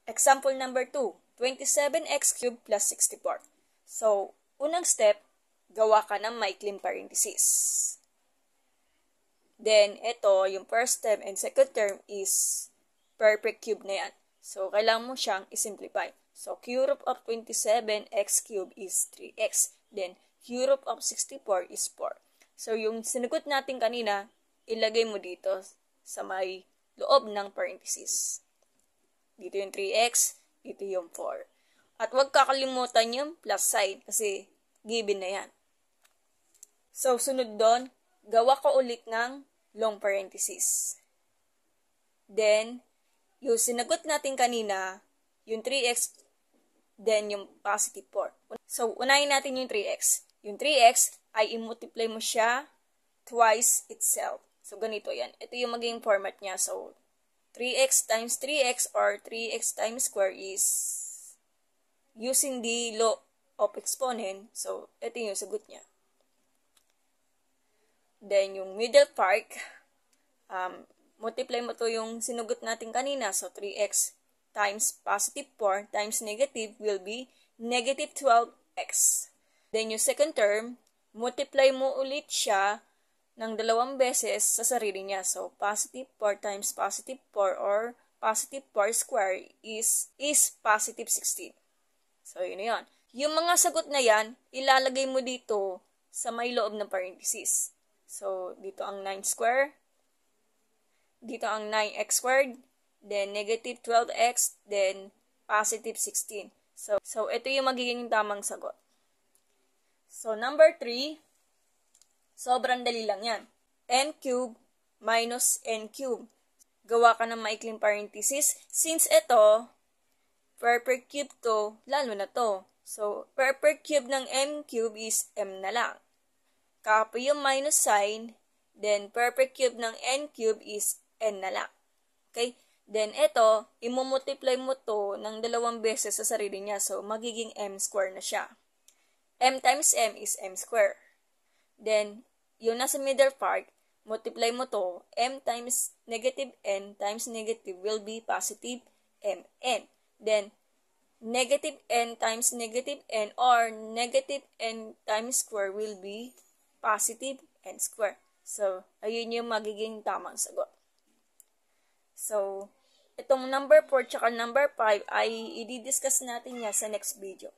Example number 2, 27x cubed plus 64. So, unang step, gawa ka ng maikling parenthesis. Then, ito, yung first term and second term is perfect cube na yan. So, kailangan mo siyang isimplify. So, cube root of 27x cubed is 3x. Then, cube root of 64 is 4. So, yung sinagot natin kanina, ilagay mo dito sa may loob ng parenthesis. Dito yung 3x, dito yung 4. At huwag kakalimutan yung plus sign kasi given na yan. So, sunod doon, gawa ko ulit ng long parenthesis. Then, yung sinagot natin kanina, yung 3x, then yung positive 4. So, unahin natin yung 3x. Yung 3x ay i-multiply mo siya twice itself. So, ganito yan. Ito yung magiging format niya. So, 3x times 3x or 3x times square is using the law of exponent. So, ito yung sagot niya. Then, yung middle part, multiply mo to yung sinugot natin kanina. So, 3x times positive 4 times negative will be negative 12x. Then, yung second term, multiply mo ulit siya ng 2 beses sa sarili niya. So, positive 4 times positive 4 or positive 4 square is positive 16. So, yun na yun. Yung mga sagot na yan, ilalagay mo dito sa may loob ng parenthesis. So, dito ang 9 square, dito ang 9x squared, then negative 12x, then positive 16. So ito yung magiging tamang sagot. So, number 3, sobrang dali lang yan. N cube minus n cube. Gawa ka ng maikling parenthesis. Since ito, perfect cube to, lalo na to. So, perfect cube ng m cube is m na lang. Copy yung minus sign, then perfect cube ng n cube is n na lang. Okay? Then, ito, imumultiply mo to ng 2 beses sa sarili niya. So, magiging m square na siya. M times m is m square. Then, yung nasa middle part, multiply mo to, m times negative n times negative will be positive mn. Then, negative n times negative n or negative n times square will be positive n square. So, ayun yung magiging tamang sagot. So, itong number 4 tsaka number 5 ay i-discuss natin yan sa next video.